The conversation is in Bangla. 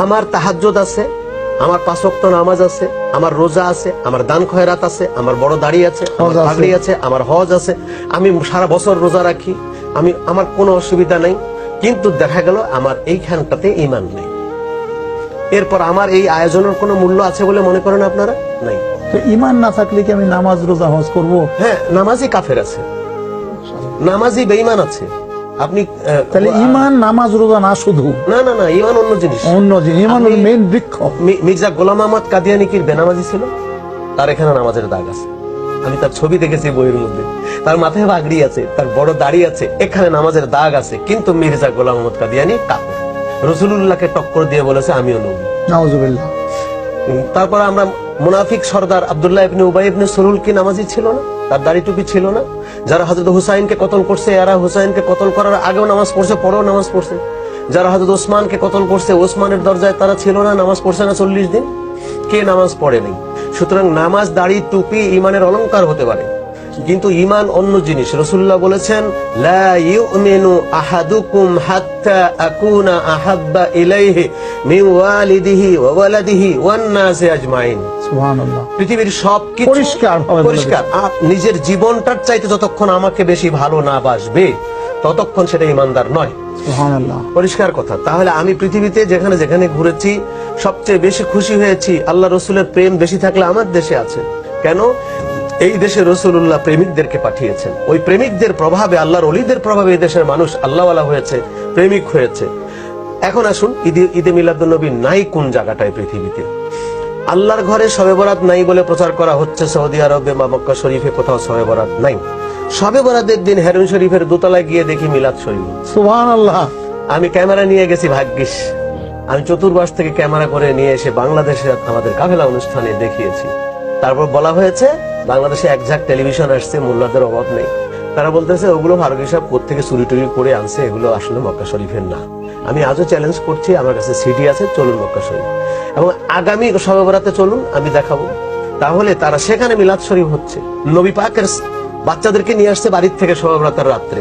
আমার তাহাজ্জুদ আছে, আমার 5 ওয়াক্ত নামাজ আছে, আমার রোজা আছে, আমার দান খয়রাত আছে, আমার বড় দাড়ি আছে, আমার পাগড়ি আছে, আমার হজ আছে, আমি সারা বছর রোজা রাখি, আমার কোনো অসুবিধা নাই। কিন্তু দেখা গেল আমার এইখানটাতে ঈমান নেই। এরপর আমার এই আয়োজনের কোনো মূল্য আছে বলে মনে করেন আপনারা? নাই। তো ঈমান না থাকলে কি আমি নামাজ রোজা হজ করব? হ্যাঁ, নামাজই কাফের আছে, নামাজই বেঈমান আছে। আপনি তাহলে ঈমান নামাজ রোজা না শুধু? না না না, ঈমান অন্য জিনিস। অন্য জিনিস, ঈমান হলো মেইন বৃক্ষ। মির্জা গোলাম আহমদ কাদিয়ানী কি বেনামাজি ছিল? তার এখানে নামাজের দাগ আছে, আমি তার ছবি দেখেছি বইয়ের মধ্যে। তার মাথায় পাগড়ি আছে, তার বড় দাড়ি আছে, এখানে নামাজের দাগ আছে। কিন্তু মির্জা গোলাম আহমদ কাদিয়ানী কাফের। রাসূলুল্লাহকে টক্কর দিয়ে বলেছে আমিও নবী। নাউজুবিল্লাহ। তারপর আমরা মুনাফিক সর্দার আব্দুল্লাহ ইবনে উবাই ইবনে সুলুল কি নামাজি ছিল না? তার দাড়ি টুপি ছিল না? যারা হযরত হুসাইনকে কতল করছে, এরা হুসাইনকে কতল করার আগেও নামাজ পড়ছে, পরেও নামাজ পড়ছে। যারা হযরত ওসমানকে কতল করছে, ওসমানের দরজায় তারা ছিল না, নামাজ পড়ছে না 40 দিন? কে নামাজ পড়ে নাই? সুতরাং নামাজ, দাড়ি, টুপি ঈমানের অলংকার হতে পারে, কিন্তু ঈমান অন্য জিনিস। রাসূলুল্লাহ বলেছেন লা ইউমিনু আহাদুকুম হাত্তা আকুনা আহাব্বা ইলাইহি মিন ওয়ালিদিহি ওয়া ওয়ালাদিহি ওয়ান নাসি আজমাইন। সুবহানাল্লাহ। পৃথিবীর সবকিছু পরিষ্কার। নিজের জীবনটার চাইতে যতক্ষণ আমাকে বেশি ভালো না বাসবে ততক্ষণ সেটা ঈমানদার নয়। সুবহানাল্লাহ। পরিষ্কার কথা। তাহলে আমি পৃথিবীতে যেখানে যেখানে ঘুরেছি সবচেয়ে বেশি খুশি হয়েছি আল্লাহ রসুলের প্রেম বেশি থাকলে আমার দেশে আছে। কেন? এই দেশে রাসূলুল্লাহ প্রেমিকদেরকে পাঠিয়েছেন। ওই প্রেমিকদের প্রভাবে, আল্লাহর ওলিদের প্রভাবে এই দেশের মানুষ আল্লাহওয়ালা হয়েছে, প্রেমিক হয়েছে। এখন আসুন, ঈদে মিলাদুন্নবী নাই কোন জায়গাটায় পৃথিবীতে? আল্লাহর ঘরে শবে বরাত নাই বলে প্রচার করা হচ্ছে সৌদি আরবে বা মক্কা শরীফে কোথাও শবে বরাত নাই। শবে বরাতের দিন হেরুন শরীফের দোতলায় গিয়ে দেখি মিলাদ শরীফ। সুবহানাল্লাহ। আমি ক্যামেরা নিয়ে গেছি, ভাগ্যিস আমি চতুর্পাশ থেকে ক্যামেরা করে নিয়ে এসে বাংলাদেশে আমাদের কাফেলা অনুষ্ঠানে দেখিয়েছি। তারপর বলা হয়েছে বাংলাদেশে একঝাক টেলিভিশন আসছে, মোল্লাদের অভাব নেই। তারা বলতেছে ওগুলো ফারুকী সাহেব কোত্থেকে চুরি টুরি করে আনছে, এগুলো আসলে মক্কা শরীফের না। আমি আজও চ্যালেঞ্জ করছি, আমার কাছে সিডি আছে, চলুন মক্কা শরীফ, এবং আগামী শবে বরাতে চলুন, আমি দেখাবো। তাহলে তারা সেখানে মিলাদ শরীফ হচ্ছে, নবী পাকের বাচ্চাদেরকে নিয়ে আসছে বাড়ির থেকে শবে বরাতের রাত্রে।